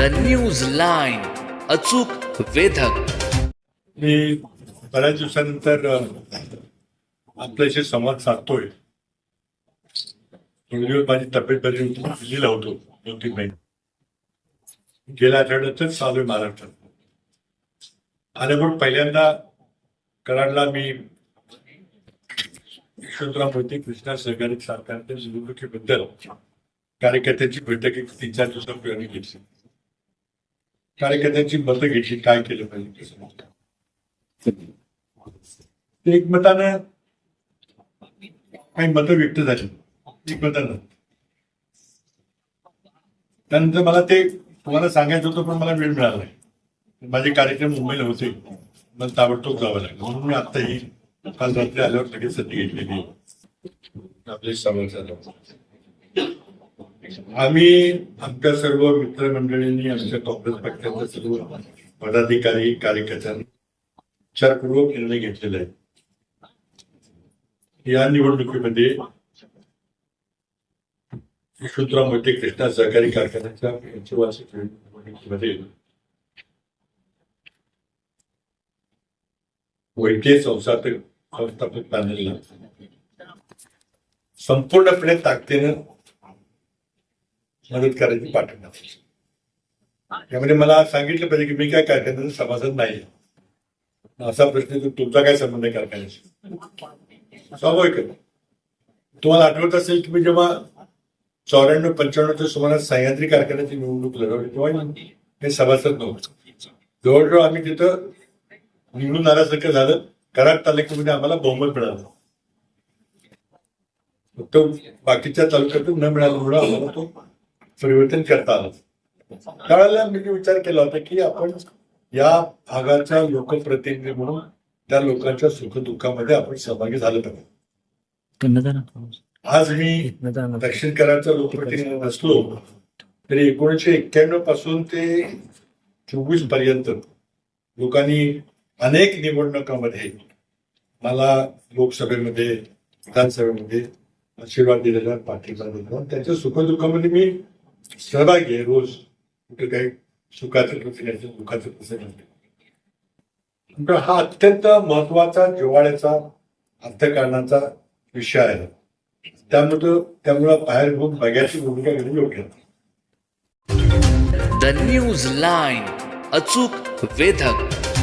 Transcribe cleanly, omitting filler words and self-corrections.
News line, अचूक वेधक. मी बऱ्याच दिवसानंतर आपल्याशी संवाद साधतोय. थोडे दिवस माझी तब्येत बरी होती, दिल्लीला होतो 2-3 महिने. गेल्या आठवड्यातच चालू आहे महाराष्ट्रात. आणि मग पहिल्यांदा कराडला मी यशवंतराव मोहिते कृष्णा सहकारी सरकारच्या निवडणुकीबद्दल कार्यकर्त्यांची बैठक 3-4 दिवसांपूर्वी घेतली. कार्यकर्त्यांची मतं घेतली, काय केलं पाहिजे. एकमतानं काही मतं व्यक्त झाली, एकमतानं. त्यानंतर मला ते तुम्हाला सांगायचं होतं, पण मला वेळ मिळाला नाही. माझे कार्यक्रम मुंबईला होते, मला ताबडतोब जावं लागलं. म्हणून मी आत्ताही काल रात्री आल्यावर लगेच संधी घेतलेली आपले संवाद झाला. आम्ही आमच्या सर्व मित्रमंडळींनी, आमच्या काँग्रेस पक्षाच्या सर्व पदाधिकारी कार्यकर्त्यांनी विचारपूर्वक निर्णय घेतलेला आहे. या निवडणुकीमध्ये यशवंतराव मोहिते कृष्णा सहकारी कारखान्याच्या पंचवार्षिक निवडणुकीमध्ये वैद्यकीय संस्थापक पॅनलला संपूर्णपणे ताकदीनं मदत करायची पाठवणार. त्यामध्ये मला सांगितलं पाहिजे की मी काय कारखान्याचं सभासद नाही. असा प्रश्न की तुमचा काय संबंध आहे कारखान्याशी? स्वाभाविक. तुम्हाला आठवत असेल की मी जेव्हा 94-95च्या सुमारास सह्याद्री कारखान्याची निवडणूक लढवली तेव्हा हे सभासद नव्हतं. जवळजवळ आम्ही तिथं निवडून आल्यासारखं झालं. कराड तालुक्यामध्ये आम्हाला बहुमत मिळालं. फक्त बाकीच्या तालुक्यातून न मिळाल्यामुळे आम्हाला तो परिवर्तन करता आलं. त्यावेळेला मी विचार केला होता की आपण या भागाच्या लोकप्रतिनिधी म्हणून त्या लोकांच्या सुखदुःखामध्ये आपण सहभागी झालं पाहिजे. आज मी दक्षिण कराडचा लोकप्रतिनिधी नसलो तरी 1991 पासून ते 24 पर्यंत लोकांनी अनेक निवडणुकांमध्ये मला लोकसभेमध्ये, विधानसभेमध्ये आशीर्वाद दिलेला, पाठिंबा दिलेला. त्यांच्या सुखदुःखामध्ये मी सहभागी आहे. रोज कुठे काही सुखाचं प्रसंग, दुःखाचं प्रसंग. हा अत्यंत महत्वाचा, जिव्हाळ्याचा, अर्थकारणाचा विषय आहे. त्यामुळे बाहेर होऊन बघायची भूमिका घेणं योग्य. न्यूज लाईन, अचूक वेधक.